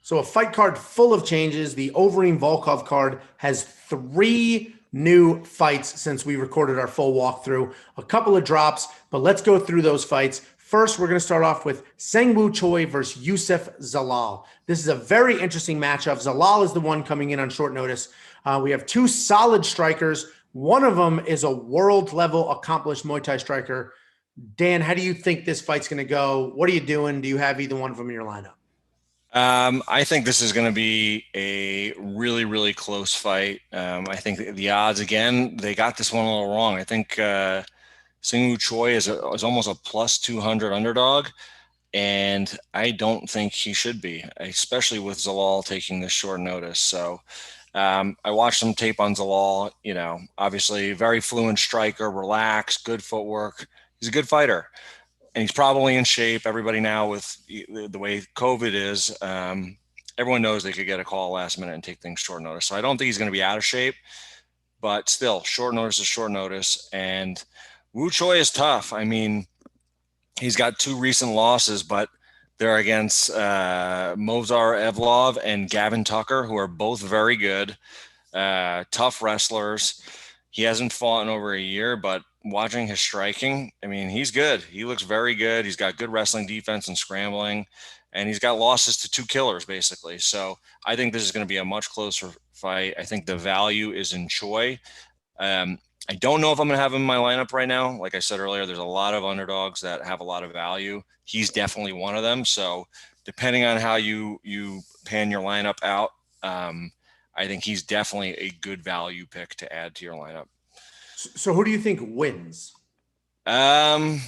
So a fight card full of changes. The Overeem Volkov card has 3 new fights since we recorded our full walkthrough. A couple of drops, but let's go through those fights. First, we're going to start off with Seung Woo Choi versus Youseff Zalal. This is a very interesting matchup. Zalal is the one coming in on short notice. We have 2 solid strikers. One of them is a world-level accomplished Muay Thai striker. Dan, how do you think this fight's going to go? What are you doing? Do you have either one of them in your lineup? I think this is going to be a really, really close fight. I think the odds, again, they got this one a little wrong. I think Seung Woo Choi is almost a plus 200 underdog, and I don't think he should be, especially with Zalal taking this short notice. So I watched some tape on Zalal, obviously very fluent striker, relaxed, good footwork. He's a good fighter. And he's probably in shape. Everybody now, with the way COVID is, everyone knows they could get a call last minute and take things short notice. So I don't think he's going to be out of shape, but still, short notice is short notice. And Woo Choi is tough. I mean, he's got 2 recent losses, but they're against Movsar Evlov and Gavin Tucker, who are both very good, tough wrestlers. He hasn't fought in over a year, but watching his striking, I mean, he's good. He looks very good. He's got good wrestling defense and scrambling, and he's got losses to 2 killers, basically. So I think this is going to be a much closer fight. I think the value is in Choi. I don't know if I'm going to have him in my lineup right now. Like I said earlier, there's a lot of underdogs that have a lot of value. He's definitely one of them. So depending on how you pan your lineup out, I think he's definitely a good value pick to add to your lineup. So who do you think wins? You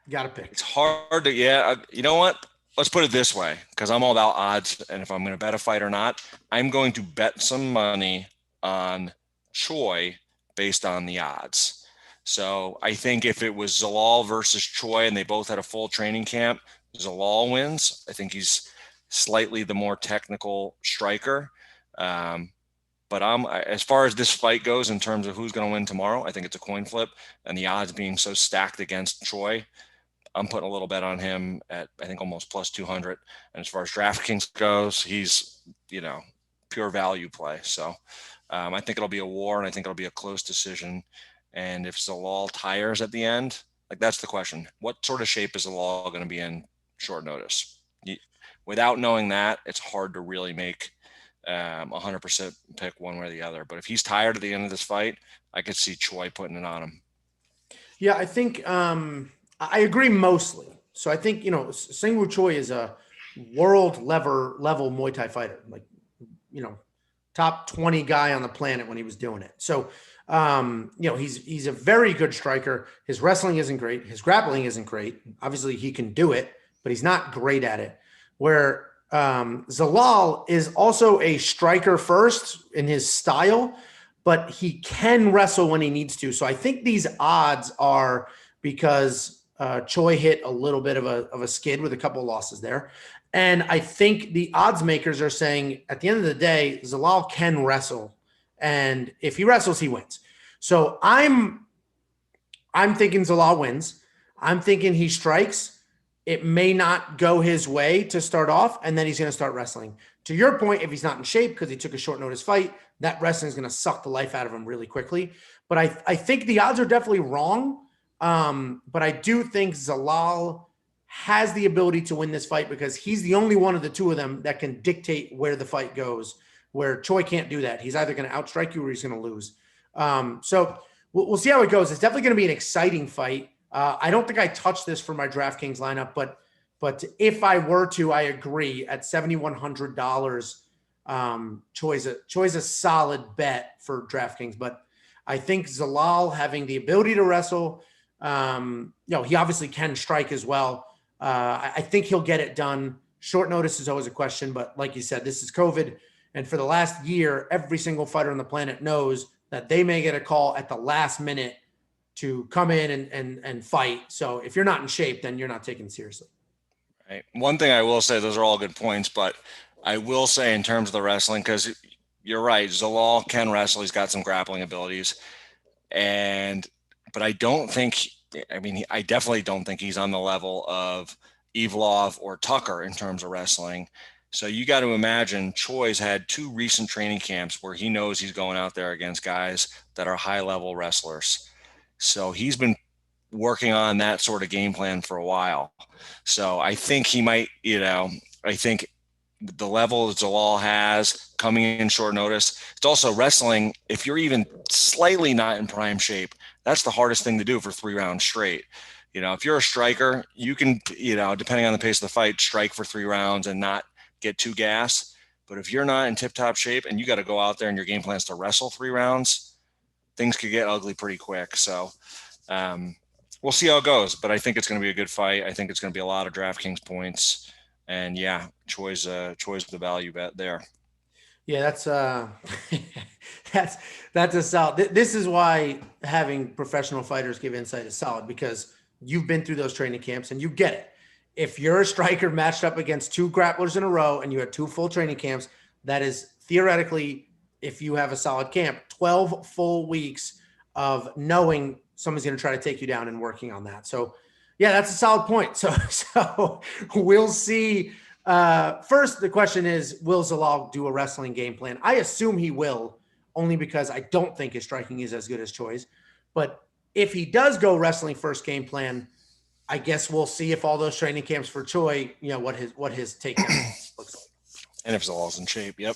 got to pick. It's hard to, you know what? Let's put it this way, because I'm all about odds. And if I'm going to bet a fight or not, I'm going to bet some money on Choi based on the odds. So I think if it was Zalal versus Choi and they both had a full training camp, Zalal wins. I think he's slightly the more technical striker. But as far as this fight goes in terms of who's going to win tomorrow, I think it's a coin flip. And the odds being so stacked against Choi, I'm putting a little bet on him at, I think, almost plus 200. And as far as DraftKings goes, he's, pure value play. So I think it'll be a war, and I think it'll be a close decision. And if Zalal tires at the end, that's the question. What sort of shape is Zalal going to be in short notice? Without knowing that, it's hard to really make 100% pick one way or the other. But if he's tired at the end of this fight, I could see Choi putting it on him. Yeah, I think I agree mostly. So I think, Seung Woo Choi is a world level Muay Thai fighter, top 20 guy on the planet when he was doing it. So, he's a very good striker. His wrestling isn't great. His grappling isn't great. Obviously he can do it, but he's not great at it. Where Zalal is also a striker first in his style, but he can wrestle when he needs to. So I think these odds are because Choi hit a little bit of a skid with a couple of losses there. And I think the odds makers are saying at the end of the day, Zalal can wrestle. And if he wrestles, he wins. So I'm thinking Zalal wins. I'm thinking he strikes. It may not go his way to start off, and then he's going to start wrestling. To your point, if he's not in shape because he took a short notice fight, that wrestling is going to suck the life out of him really quickly. But I think the odds are definitely wrong. But I do think Zalal has the ability to win this fight because he's the only one of the 2 of them that can dictate where the fight goes, where Choi can't do that. He's either going to outstrike you or he's going to lose. So we'll see how it goes. It's definitely going to be an exciting fight. I don't think I touched this for my DraftKings lineup, but if I were to, I agree at $7,100. Choi's a solid bet for DraftKings, but I think Zalal having the ability to wrestle, he obviously can strike as well. I think he'll get it done. Short notice is always a question, but like you said, this is COVID. And for the last year, every single fighter on the planet knows that they may get a call at the last minute to come in and fight. So if you're not in shape, then you're not taken seriously. Right. One thing I will say, those are all good points, but I will say in terms of the wrestling, because you're right, Zalal can wrestle. He's got some grappling abilities. But I don't think, I definitely don't think he's on the level of Evlov or Tucker in terms of wrestling. So you got to imagine Choi's had 2 recent training camps where he knows he's going out there against guys that are high-level wrestlers. So he's been working on that sort of game plan for a while. So I think he might, I think the level that Zalal has coming in short notice, it's also wrestling. If you're even slightly not in prime shape, that's the hardest thing to do for 3 rounds straight. If you're a striker, you can, depending on the pace of the fight, strike for 3 rounds and not get too gas. But if you're not in tip-top shape and you got to go out there and your game plan is to wrestle 3 rounds, things could get ugly pretty quick. So we'll see how it goes. But I think it's going to be a good fight. I think it's going to be a lot of DraftKings points. And yeah, Choi's the value bet there. Yeah, that's a solid. This is why having professional fighters give insight is solid, because you've been through those training camps and you get it. If you're a striker matched up against 2 grapplers in a row and you had 2 full training camps, that is theoretically, if you have a solid camp, 12 full weeks of knowing someone's going to try to take you down and working on that. So yeah, that's a solid point. So we'll see. First, the question is, will Zalal do a wrestling game plan? I assume he will, only because I don't think his striking is as good as Choi's. But if he does go wrestling first game plan, I guess we'll see if all those training camps for Choi, what his takedown looks like. And if Zalal's in shape, yep.